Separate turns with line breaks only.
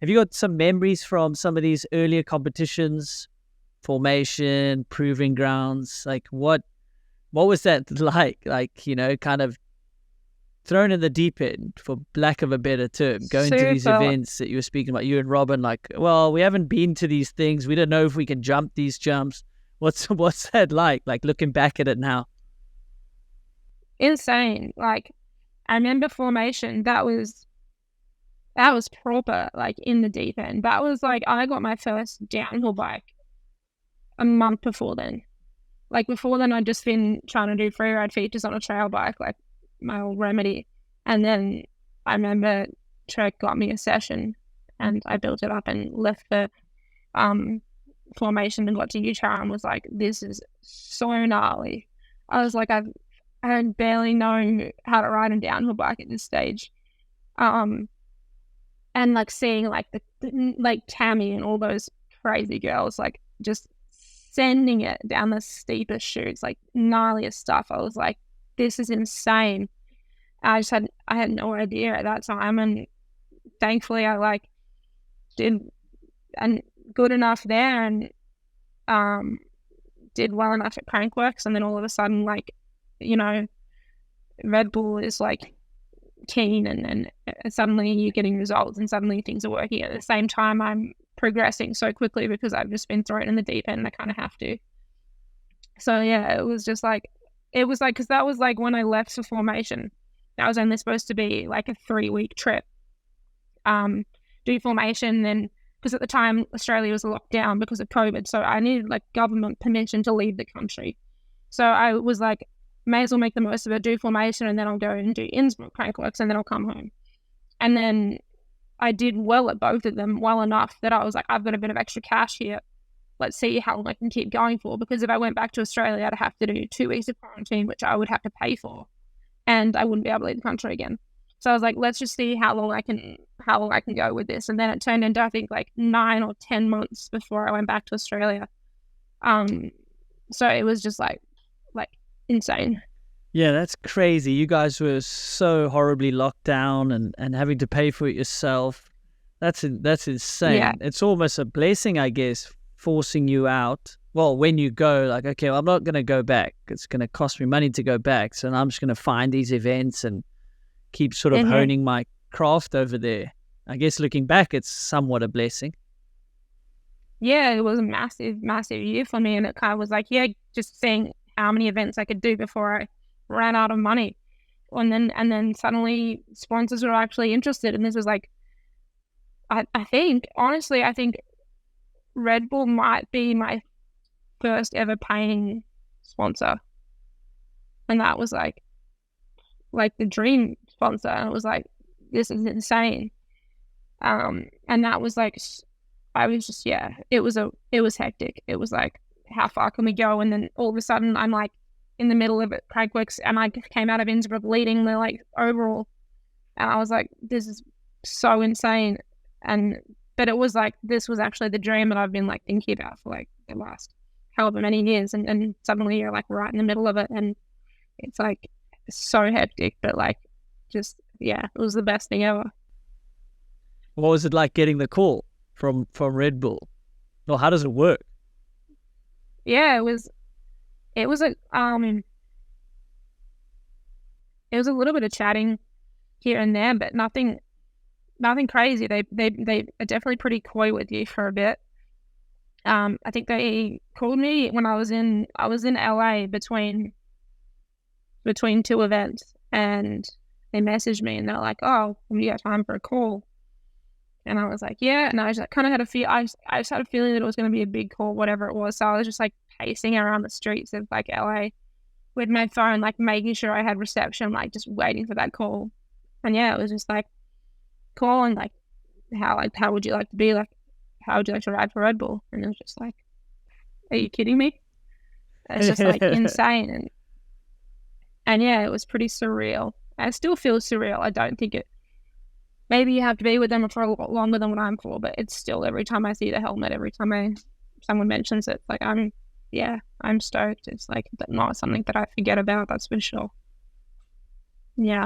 Have you got some memories from some of these earlier competitions, formation, proving grounds? Like what was that like? Like, you know, kind of thrown in the deep end, for lack of a better term, going to these
Super.
events that you were speaking about, you and Robin, like, well, we haven't been to these things. We don't know if we can jump these jumps. What's that like looking back at it now?
Insane. Like, I remember formation, that was proper, like, in the deep end. That was like, I got my first downhill bike a month before then. Like, before then, I'd just been trying to do freeride features on a trail bike, like my old remedy. And then I remember Trek got me a session and I built it up and left the formation and got to Utah and was like, this is so gnarly. I was like, I barely know how to ride a downhill bike at this stage. And like seeing like like Tammy and all those crazy girls, like just sending it down the steepest chutes, like gnarliest stuff. I was like, this is insane. I had no idea at that time, and thankfully I like did and good enough there, and did well enough at Crankworks, and then all of a sudden, like, you know, Red Bull is like keen, and suddenly you're getting results, and suddenly things are working. At the same time, I'm progressing so quickly because I've just been thrown in the deep end. I kind of have to. So yeah, it was like because that was like when I left for formation. That was only supposed to be like a 3-week trip. Do formation, then because at the time Australia was locked down because of COVID, so I needed like government permission to leave the country. So I was like, may as well make the most of it, do formation, and then I'll go and do Innsbruck Crankworks, and then I'll come home. And then I did well at both of them, well enough that I was like, I've got a bit of extra cash here. Let's see how long I can keep going for, because if I went back to Australia, I'd have to do 2 weeks of quarantine, which I would have to pay for, and I wouldn't be able to leave the country again. So I was like, let's just see how long I can go with this. And then it turned into, I think, like 9 or 10 months before I went back to Australia. So it was just like insane.
Yeah, that's crazy. You guys were so horribly locked down and having to pay for it yourself. That's insane.
Yeah.
It's almost a blessing, I guess, forcing you out. Well, when you go, like, okay, well, I'm not going to go back. It's going to cost me money to go back. So I'm just going to find these events and keep sort of honing my craft over there. I guess looking back, it's somewhat a blessing.
Yeah, it was a massive year for me. And it kind of was like, yeah, just seeing how many events I could do before I ran out of money. And then suddenly sponsors were actually interested. And this was like, I think Red Bull might be my first ever paying sponsor. And that was like the dream sponsor. And it was like, this is insane. And that was like, I was just, yeah, it was hectic. It was like, how far can we go? And then all of a sudden I'm like in the middle of it, Crankworks, and I came out of Innsbruck leading the like overall. And I was like, this is so insane. But it was like, this was actually the dream that I've been like thinking about for like the last however many years. And suddenly you're like right in the middle of it. And it's like so hectic, but like, just, yeah, it was the best thing ever.
What was it like getting the call from Red Bull? Or how does it work?
Yeah, it was a little bit of chatting here and there, but nothing crazy. They are definitely pretty coy with you for a bit. I think they called me when I was in LA between 2 events, and they messaged me and they're like, "Oh, have you got time for a call?" And I was like, "Yeah." And I just kind of had I just had a feeling that it was going to be a big call, whatever it was. So I was just like pacing around the streets of like LA with my phone, like making sure I had reception, like just waiting for that call. And yeah, it was just like calling, like, how would you like to be, like, how would you like to ride for Red Bull? And it was just like, are you kidding me? It's just like insane. And yeah, it was pretty surreal. I still feel surreal. I don't think it, maybe you have to be with them for a lot longer than what I'm for, but it's still, every time I see the helmet, every time someone mentions it, like, I'm stoked. It's like not something that I forget about, that's for sure. Yeah.